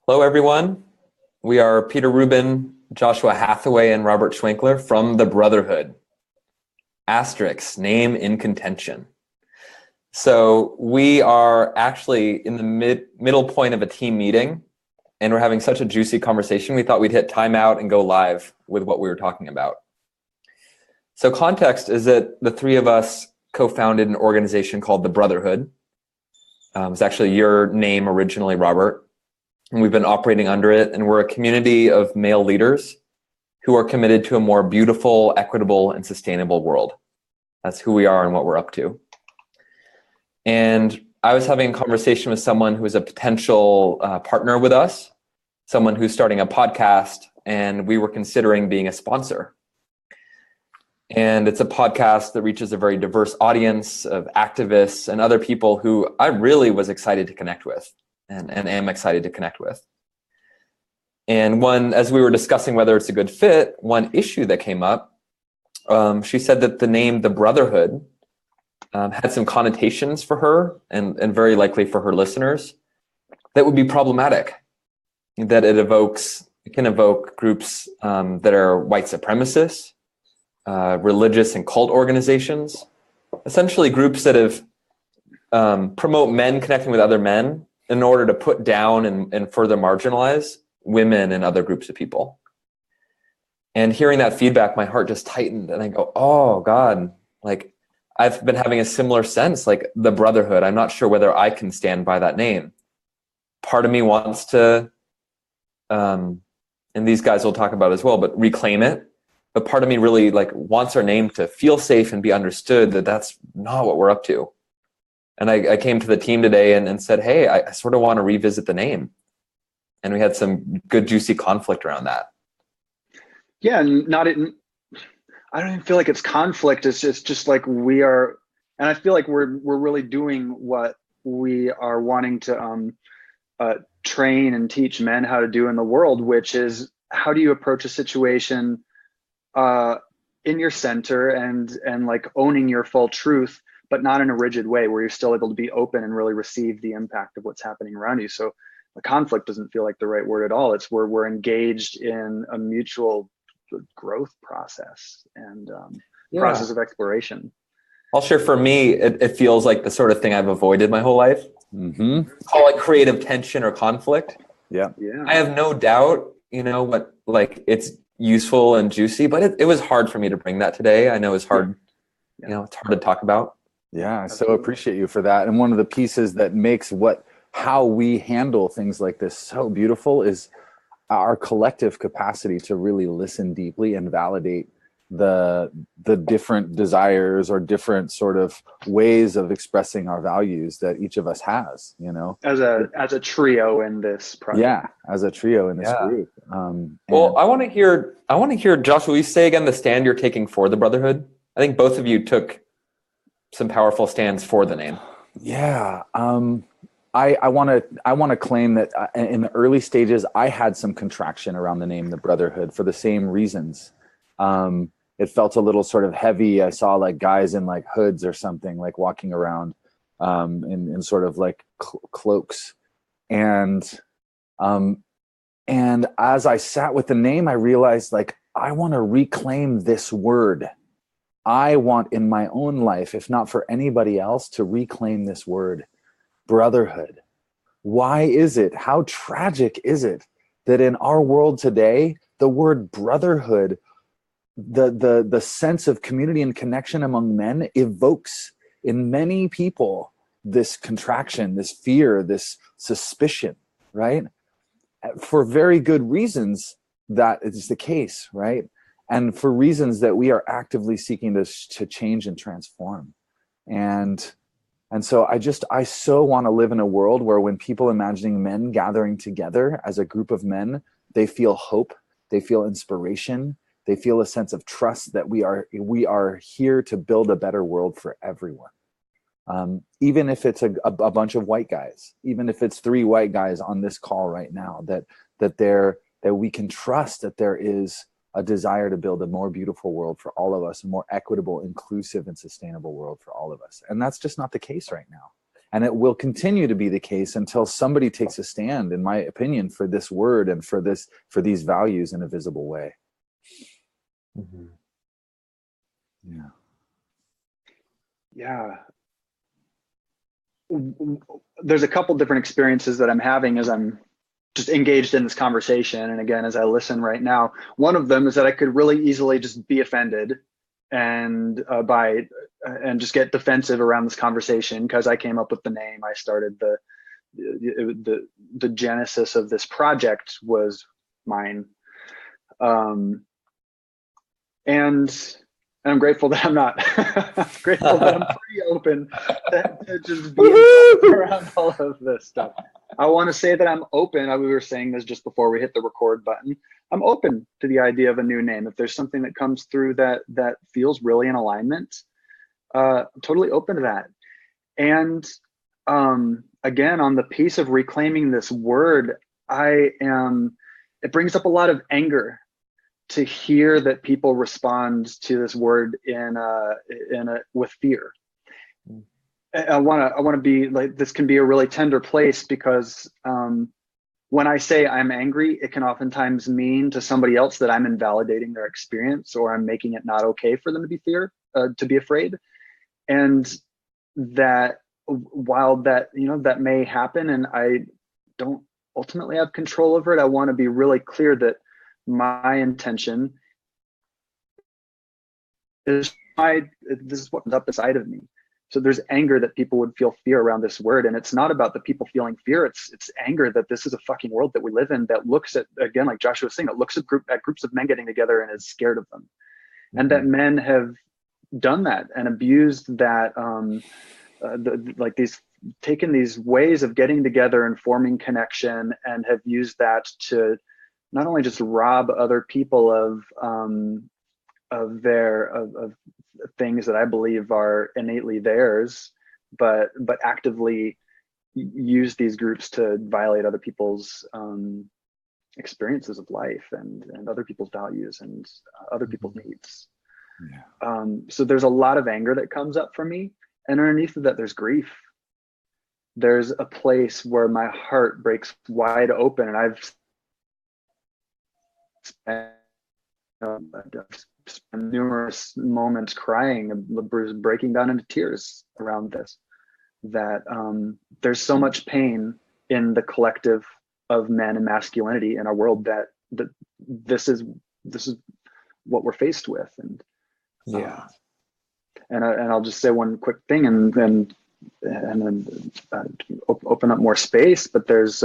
Hello, everyone. We are Peter Rubin, Joshua Hathaway, and Robert Schwenkler from the Brotherhood. Asterisk, name in contention. So we are actually in the middle point of a team meeting, and we're having such a juicy conversation. We thought we'd hit timeout and go live with what we were talking about. So context is that the three of us co-founded an organization called the Brotherhood. It's actually your name originally, Robert. And we've been operating under it, and we're a community of male leaders who are committed to a more beautiful, equitable, and sustainable world. That's who we are and what we're up to. And I was having a conversation with someone who is a potential partner with us, someone who's starting a podcast, and we were considering being a sponsor. And it's a podcast that reaches a very diverse audience of activists and other people who I really was excited to connect with. And am excited to connect with. And as we were discussing whether it's a good fit, one issue that came up, she said that the name, the Brotherhood, had some connotations for her and very likely for her listeners that would be problematic, that it can evoke groups that are white supremacists, religious and cult organizations, essentially groups that have promote men connecting with other men in order to put down and further marginalize women and other groups of people. And hearing that feedback, my heart just tightened, and I go, oh God, like I've been having a similar sense, like the Brotherhood. I'm not sure whether I can stand by that name. Part of me wants to, and these guys will talk about as well, but reclaim it. But part of me really wants our name to feel safe and be understood that that's not what we're up to. And I came to the team today and said, hey, I sort of want to revisit the name. And we had some good, juicy conflict around that. Yeah, and I don't even feel like it's conflict. It's just like we are, and I feel like we're really doing what we are wanting to train and teach men how to do in the world, which is how do you approach a situation in your center and like owning your full truth, but not in a rigid way where you're still able to be open and really receive the impact of what's happening around you. So the conflict doesn't feel like the right word at all. It's where we're engaged in a mutual growth process and process of exploration. I'll share for me, it feels like the sort of thing I've avoided my whole life. Mm-hmm. Call it creative tension or conflict. Yeah. I have no doubt, it's useful and juicy, but it was hard for me to bring that today. I know it's hard, it's hard to talk about. Yeah, I so appreciate you for that. And one of the pieces that makes how we handle things like this so beautiful is our collective capacity to really listen deeply and validate the different desires or different sort of ways of expressing our values that each of us has, as a trio in this project. Yeah, as a trio in this group. Well, I want to hear, Joshua, will you say again the stand you're taking for the Brotherhood? I think both of you took some powerful stands for the name. Yeah. I want to claim that in the early stages, I had some contraction around the name, the Brotherhood, for the same reasons. It felt a little sort of heavy. I saw like guys in like hoods or something, like walking around in sort of like cloaks. And as I sat with the name, I realized like, I want to reclaim this word. I want in my own life, if not for anybody else, to reclaim this word. Brotherhood. Why is it? How tragic is it that in our world today, the word brotherhood, the sense of community and connection among men evokes in many people this contraction, this fear, this suspicion, right? For very good reasons that is the case, right? And for reasons that we are actively seeking to change and transform. And so I so want to live in a world where when people imagining men gathering together as a group of men, they feel hope, they feel inspiration, they feel a sense of trust that we are here to build a better world for everyone. Even if it's a bunch of white guys, even if it's 3 white guys on this call right now, that we can trust that there is a desire to build a more beautiful world for all of us, a more equitable, inclusive, and sustainable world for all of us. And that's just not the case right now. And it will continue to be the case until somebody takes a stand, in my opinion, for this word and for these values in a visible way. Mm-hmm. Yeah. Yeah. There's a couple different experiences that I'm having as I'm just engaged in this conversation. And again, as I listen right now, one of them is that I could really easily just be offended and just get defensive around this conversation because I came up with the name. I started the genesis of this project was mine. And I'm grateful that I'm not. Grateful that I'm pretty open to just being around all of this stuff. I want to say that I'm open. We were saying this just before we hit the record button. I'm open to the idea of a new name. If there's something that comes through that feels really in alignment, I'm totally open to that. And again, on the piece of reclaiming this word, it brings up a lot of anger to hear that people respond to this word with fear. I want to be like, this can be a really tender place because when I say I'm angry, it can oftentimes mean to somebody else that I'm invalidating their experience or I'm making it not okay for them to be afraid. And that while that may happen and I don't ultimately have control over it, I want to be really clear that my intention is this is what comes up inside of me. So there's anger that people would feel fear around this word. And it's not about the people feeling fear. It's anger that this is a fucking world that we live in that looks at, again, like Joshua was saying, it looks at groups of men getting together and is scared of them. Mm-hmm. And that men have done that and abused that, taken these ways of getting together and forming connection and have used that to not only just rob other people of things that I believe are innately theirs, but actively use these groups to violate other people's experiences of life and other people's values and other people's needs. Yeah. So there's a lot of anger that comes up for me, and underneath of that, there's grief. There's a place where my heart breaks wide open, and I've spent numerous moments crying, breaking down into tears around this. That there's so much pain in the collective of men and masculinity in our world that this is what we're faced with. And yeah. And I'll just say one quick thing, and then open up more space. But there's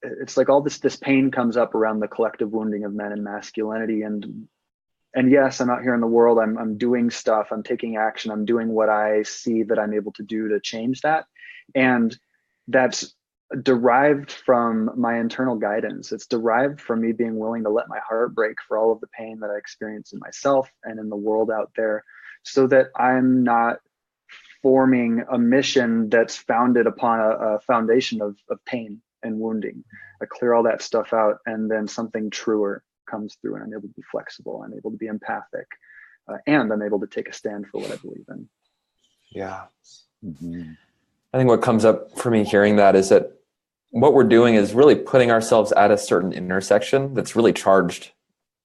it's like all this pain comes up around the collective wounding of men and masculinity. And yes, I'm out here in the world. I'm doing stuff. I'm taking action. I'm doing what I see that I'm able to do to change that. And that's derived from my internal guidance. It's derived from me being willing to let my heart break for all of the pain that I experience in myself and in the world out there, so that I'm not forming a mission that's founded upon a foundation of pain and wounding. I clear all that stuff out, and then something truer comes through, and I'm able to be flexible. I'm able to be empathic, and I'm able to take a stand for what I believe in. Yeah. Mm-hmm. I think what comes up for me hearing that is that what we're doing is really putting ourselves at a certain intersection that's really charged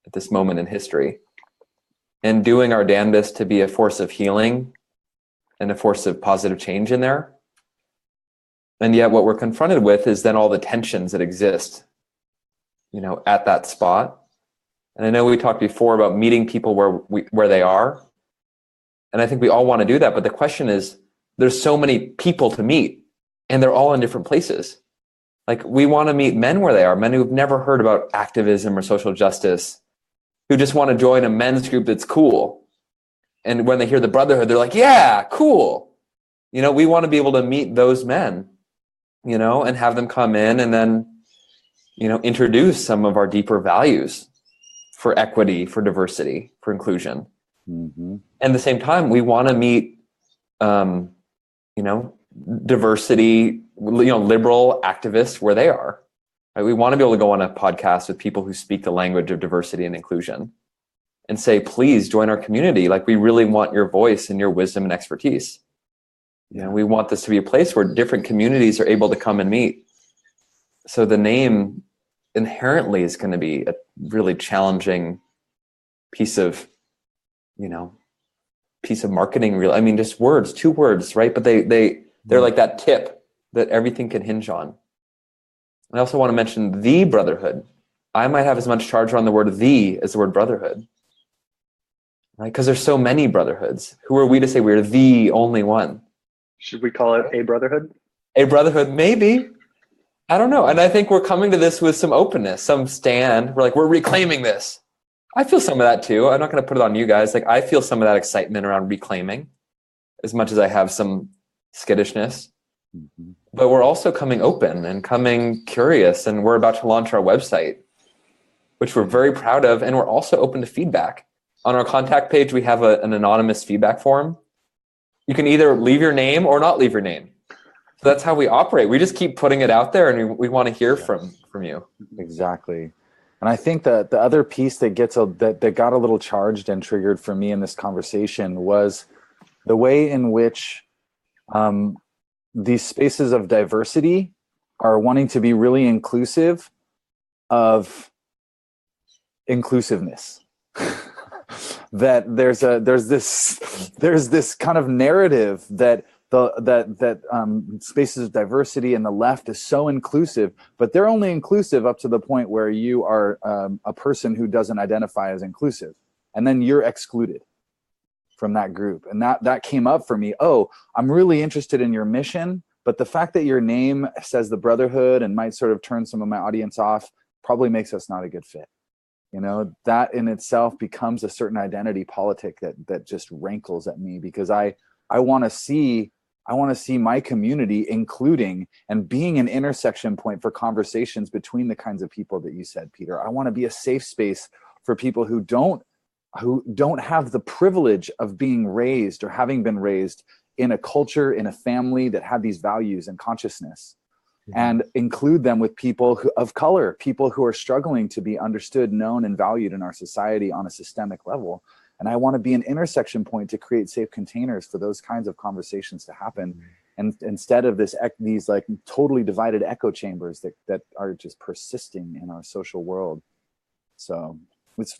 at this moment in history, and doing our damnedest to be a force of healing and a force of positive change in there. And yet what we're confronted with is then all the tensions that exist, at that spot. And I know we talked before about meeting people where they are. And I think we all want to do that. But the question is, there's so many people to meet, and they're all in different places. Like, we want to meet men where they are, men who've never heard about activism or social justice, who just want to join a men's group that's cool. And when they hear the Brotherhood, they're like, yeah, cool. We want to be able to meet those men, and have them come in and then, introduce some of our deeper values for equity, for diversity, for inclusion. Mm-hmm. And at the same time, we want to meet, diversity, liberal activists where they are. Right? We want to be able to go on a podcast with people who speak the language of diversity and inclusion and say, please join our community. Like, we really want your voice and your wisdom and expertise. You know, we want this to be a place where different communities are able to come and meet. So the name inherently is going to be a really challenging piece of, marketing. I mean, just words, 2 words, right? But they're like that tip that everything can hinge on. I also want to mention the Brotherhood. I might have as much charge on the word "the" as the word Brotherhood, right? Because there's so many brotherhoods. Who are we to say we're the only one? Should we call it a brotherhood? A brotherhood, maybe. I don't know. And I think we're coming to this with some openness, some stand. We're like, we're reclaiming this. I feel some of that too. I'm not going to put it on you guys. Like, I feel some of that excitement around reclaiming as much as I have some skittishness. Mm-hmm. But we're also coming open and coming curious. And we're about to launch our website, which we're very proud of. And we're also open to feedback. On our contact page, we have an anonymous feedback form. You can either leave your name or not leave your name. So that's how we operate. We just keep putting it out there, and we want to hear from you. Exactly. And I think that the other piece that that got a little charged and triggered for me in this conversation was the way in which these spaces of diversity are wanting to be really inclusive of inclusiveness. That there's this kind of narrative that spaces of diversity and the left is so inclusive, but they're only inclusive up to the point where you are a person who doesn't identify as inclusive, and then you're excluded from that group. And that came up for me. Oh, I'm really interested in your mission, but the fact that your name says the Brotherhood and might sort of turn some of my audience off probably makes us not a good fit. That in itself becomes a certain identity politic that just rankles at me, because I want to see my community including and being an intersection point for conversations between the kinds of people that you said, Peter. I want to be a safe space for people who don't have the privilege of being raised or having been raised in a culture, in a family that had these values and consciousness. Mm-hmm. And include them with people of color, people who are struggling to be understood, known, and valued in our society on a systemic level. And I want to be an intersection point to create safe containers for those kinds of conversations to happen. Mm-hmm. And instead of these like totally divided echo chambers that are just persisting in our social world. So it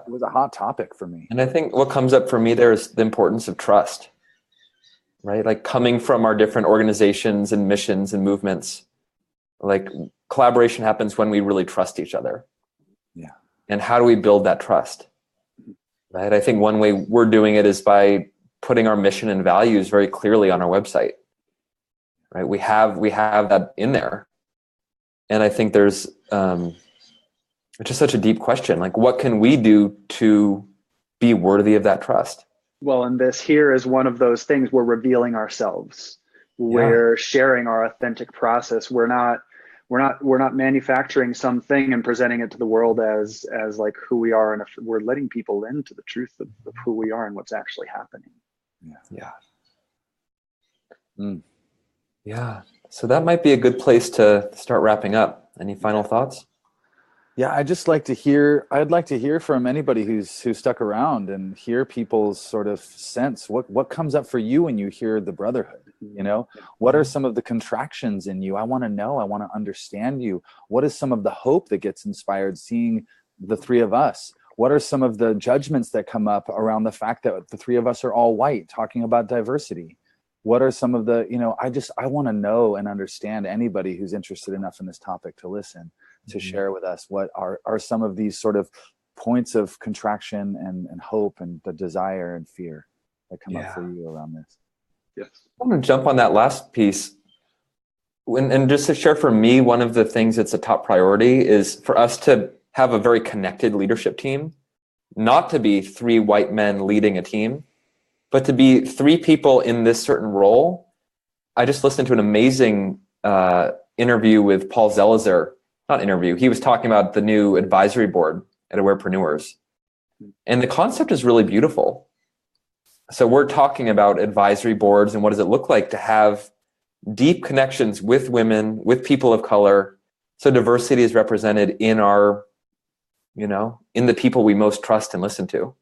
was a hot topic for me. And I think what comes up for me there is the importance of trust, right? Like, coming from our different organizations and missions and movements, like, collaboration happens when we really trust each other. Yeah. And how do we build that trust? Right? I think one way we're doing it is by putting our mission and values very clearly on our website. Right? We have that in there. And I think there's it's just such a deep question. Like, what can we do to be worthy of that trust? Well, and this here is one of those things. We're revealing ourselves. We're sharing our authentic process. We're not manufacturing something and presenting it to the world as like who we are, and we're letting people into the truth of who we are and what's actually happening. Yeah. So that might be a good place to start wrapping up. Any final thoughts? Yeah, I'd like to hear from anybody who's stuck around and hear people's sort of sense. What comes up for you when you hear the Brotherhood? What are some of the contractions in you? I want to know. I want to understand you. What is some of the hope that gets inspired seeing the three of us? What are some of the judgments that come up around the fact that the three of us are all white talking about diversity? What are some of the, I want to know and understand anybody who's interested enough in this topic to listen, to share with us what are some of these sort of points of contraction and hope and the desire and fear that come up for you around this. Yes. I'm going to jump on that last piece. And just to share, for me, one of the things that's a top priority is for us to have a very connected leadership team, not to be 3 white men leading a team, but to be 3 people in this certain role. I just listened to an amazing interview with Paul Zelizer. Not interview. He was talking about the new advisory board at Awarepreneurs. And the concept is really beautiful. So we're talking about advisory boards and what does it look like to have deep connections with women, with people of color. So diversity is represented in our, in the people we most trust and listen to.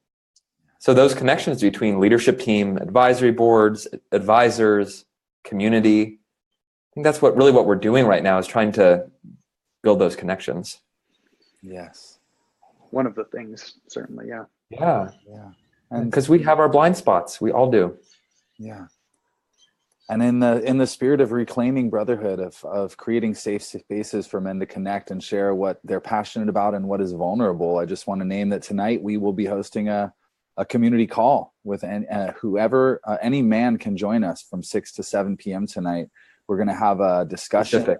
So those connections between leadership team, advisory boards, advisors, community. I think that's what we're doing right now, is trying to build those connections. Yes. One of the things, certainly. Yeah. Yeah. Yeah. And because we have our blind spots, we all do. Yeah. And in the spirit of reclaiming brotherhood, of creating safe spaces for men to connect and share what they're passionate about and what is vulnerable, I just want to name that tonight we will be hosting a community call with whoever, any man can join us from 6 to 7 p.m. tonight. We're going to have a discussion. Pacific,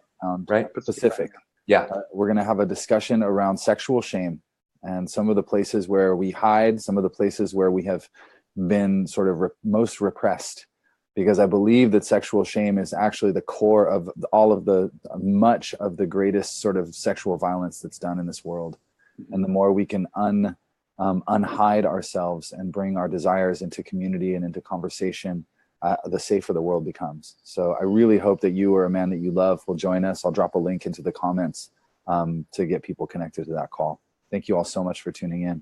right? Pacific. Yeah. We're going to have a discussion around sexual shame and some of the places where we hide, some of the places where we have been sort of most repressed. Because I believe that sexual shame is actually the core of much of the greatest sort of sexual violence that's done in this world. And the more we can unhide ourselves and bring our desires into community and into conversation, the safer the world becomes. So I really hope that you or a man that you love will join us. I'll drop a link into the comments to get people connected to that call. Thank you all so much for tuning in.